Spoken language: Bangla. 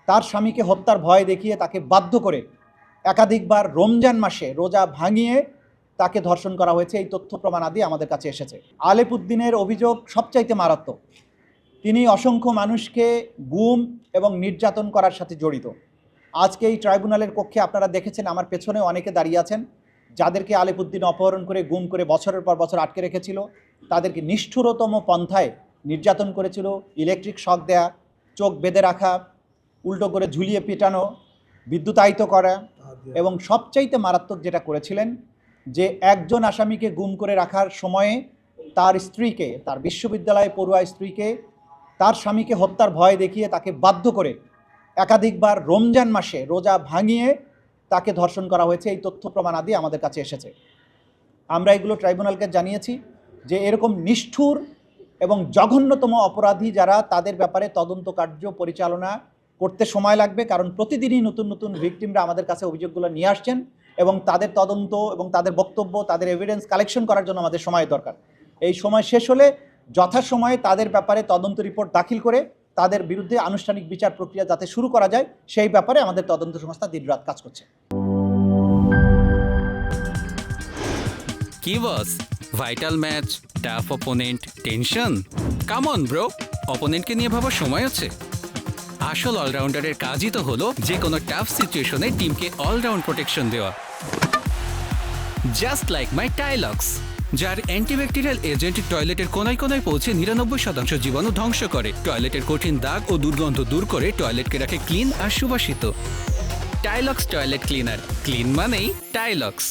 তার স্বামীকে হত্যার ভয় দেখিয়ে তাকে বাধ্য করে একাধিকবার রমজান মাসে রোজা ভাঙিয়ে তাকে ধর্ষণ করা হয়েছে। এই তথ্য প্রমাণাদি আমাদের কাছে এসেছে। আলেপ উদ্দিনের অভিযোগ সবচাইতে মারাত্মক। তিনি অসংখ্য মানুষকে গুম এবং নির্যাতন করার সাথে জড়িত। আজকে এই ট্রাইব্যুনালের কক্ষে আপনারা দেখেছেন, আমার পেছনে অনেকে দাঁড়িয়ে আছেন, যাদেরকে আলেপ উদ্দিন অপহরণ করে গুম করে বছরের পর বছর আটকে রেখেছিল। তাদেরকে নিষ্ঠুরতম পন্থায় নির্যাতন করেছিল, ইলেকট্রিক শক দেয়া, চোখ বেঁধে রাখা, উল্টো করে ঝুলিয়ে পেটানো, বিদ্যুতায়িত করা, এবং সবচাইতে মারাত্মক যেটা করেছিলেন যে একজন আসামিকে গুম করে রাখার সময়ে তার স্ত্রীকে, তার বিশ্ববিদ্যালয়ে পড়ুয়া স্ত্রীকে তার স্বামীকে হত্যার ভয় দেখিয়ে তাকে বাধ্য করে একাধিকবার রমজান মাসে রোজা ভাঙিয়ে তাকে ধর্ষণ করা হয়েছে। এই তথ্য প্রমাণাদি আমাদের কাছে এসেছে। আমরা এগুলো ট্রাইব্যুনালকে জানিয়েছি যে এরকম নিষ্ঠুর এবং জঘন্যতম অপরাধী যারা, তাদের ব্যাপারে তদন্ত কার্য পরিচালনা করতে সময় লাগবে, কারণ প্রতিদিনই নতুন নতুন ভিকটিমরা আমাদের কাছে অভিযোগগুলো নিয়ে আসছেন এবং তাদের তদন্ত এবং তাদের বক্তব্য, তাদের এভিডেন্স কালেকশন করার জন্য আমাদের সময় দরকার। এই সময় শেষ হলে যথাসময়ে তাদের ব্যাপারে তদন্ত রিপোর্ট দাখিল করে তাদের বিরুদ্ধে আনুষ্ঠানিক বিচার প্রক্রিয়া যাতে শুরু করা যায়, সেই ব্যাপারে আমাদের তদন্ত সংস্থা দিনরাত কাজ করছে। কি boss, vital match, tough opponent, tension? Come on bro, অপোনেন্টকে নিয়ে ভাবার সময় আছে। আসল অলরাউন্ডারের কাজই তো হলো যে কোনো টাফ সিচুয়েশনে টিমকে অলরাউন্ড প্রোটেকশন দেওয়া। জাস্ট লাইক মাই টাইলক্স, যার অ্যান্টিব্যাকটেরিয়াল এজেন্ট টয়লেটের কোনায় কোনায় পৌঁছে 99% জীবাণু ধ্বংস করে, টয়লেটের কঠিন দাগ ও দুর্গন্ধ দূর করে টয়লেটকে রাখে ক্লিন আর সুবাসিত। টাইলক্স টয়লেট ক্লিনার, ক্লিন মানেই টাইলক্স।